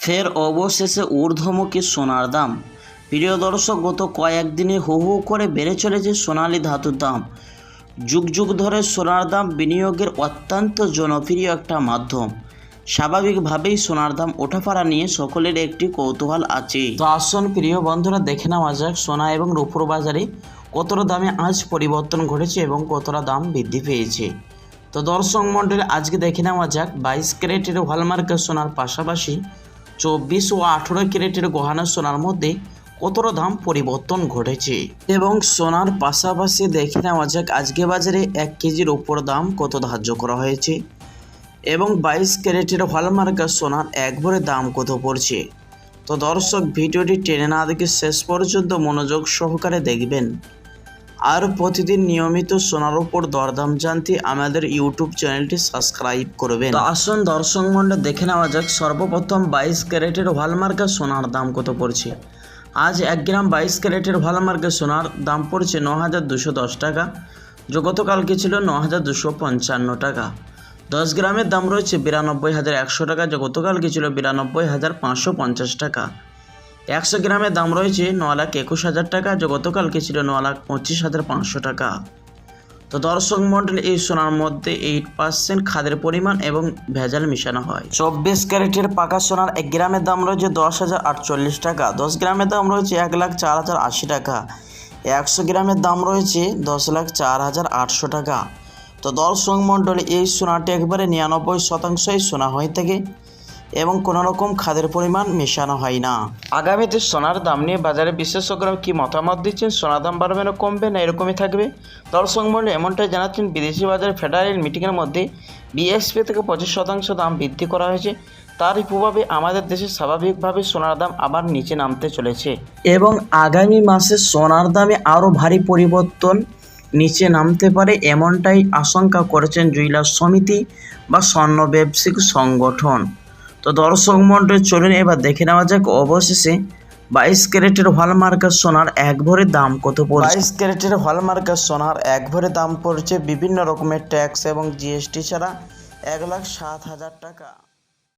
ফের অবশেষে ঊর্ধ্বমুখী সোনার দাম। প্রিয় দর্শক, গত কয়েকদিনে হু হু করে বেড়ে চলেছে সোনালী ধাতুর দাম। যুগ যুগ ধরে সোনার দাম বিনিয়োগের অত্যন্ত জনপ্রিয় একটা মাধ্যম। স্বাভাবিকভাবেই সোনার দাম ওঠাফাড়া নিয়ে সকলের একটি কৌতূহল আছে। তো আসুন প্রিয় বন্ধুরা, দেখে নেওয়া যাক সোনা এবং রূপোর বাজারে কতটা দামে আজ পরিবর্তন ঘটেছে এবং কতটা দাম বৃদ্ধি পেয়েছে। তো দর্শক মণ্ডলী, আজকে দেখে নেওয়া যাক 22 ক্যারেটের হলমার্কের সোনার পাশাপাশি 24 ও 18 ক্যারেটের গহনা সোনার মধ্যে কতটা দাম পরিবর্তন ঘটেছে এবং সোনার পাশাপাশি দেখে নেওয়া যাক আজকে বাজারে 1 কেজির উপর দাম কত ধার্য করা হয়েছে এবং 22 ক্যারেটের হলমার্কের সোনার 1 ভরি দাম কত পড়ছে। তো দর্শক, ভিডিওটি টেনে না দেখে শেষ পর্যন্ত মনোযোগ সহকারে দেখবেন। আর প্রতিদিন নিয়মিত সোনার উপর দরদাম জানতে আমাদের ইউটিউব চ্যানেলটি সাবস্ক্রাইব করবেন। তো আসুন দর্শক মণ্ডলী, দেখে নেওয়া যাক সর্বপ্রথম 22 ক্যারেটের হলমার্কের সোনার দাম কত পড়ছে। আজ 1 গ্রাম 22 ক্যারেটের হলমার্কের সোনার দাম পড়ছে 9210 টাকা, যা গতকালকে ছিল 9255 টাকা। 10 গ্রামের দাম রয়েছে 92100 টাকা, যা গতকালকে ছিল 92550 টাকা। 100 গ্রামের দাম রয়েছে 9,21,000 টাকা, যা গতকালকে ছিল 9,25,500 টাকা। তো দর্শক মণ্ডলী, এই সোনার মধ্যে 8% খাদের পরিমাণ এবং ভেজাল মিশানো হয়। 24 ক্যারেটের পাকা সোনার 1 গ্রামের দাম রয়েছে 10,048 টাকা, 10 গ্রামের দাম রয়েছে 1,04,080 টাকা, 100 গ্রামের দাম রয়েছে 10,04,800 টাকা। তো দর্শক মণ্ডলী, এই সোনাটি একবারে 99% সোনা হয়ে থাকে এবং কোনো রকম খাদের পরিমাণ মেশানো হয় না। আগামীতে সোনার দাম নিয়ে বাজারে বিশেষজ্ঞরা কি মতামত দিচ্ছেন, সোনার দাম বাড়বে না কমবে না এরকমই থাকবে? দর্শক মণ্ডলী, এমনটাই জানাচ্ছেন বিদেশি বাজারে ফেডারেল মিটিংয়ের মধ্যে বিএসপি থেকে 25% দাম বৃদ্ধি করা হয়েছে। তারই প্রভাবে আমাদের দেশে স্বাভাবিকভাবে সোনার দাম আবার নিচে নামতে চলেছে এবং আগামী মাসে সোনার দামে আরও ভারী পরিবর্তন নিচে নামতে পারে, এমনটাই আশঙ্কা করেছেন জুয়েলার্স সমিতি বা স্বর্ণ ব্যবসায়িক সংগঠন। তো দর্শক মণ্ডলী, চলুন এবার দেখে নেওয়া যাক অবশেষে 22 ক্যারেটের হলমার্কের সোনার 1 ভরির দাম কত পড়ছে। 22 ক্যারেটের হলমার্কের সোনার 1 ভরির দাম পড়ছে বিভিন্ন রকমের ট্যাক্স এবং জিএসটি ছাড়া 1,07,000 টাকা।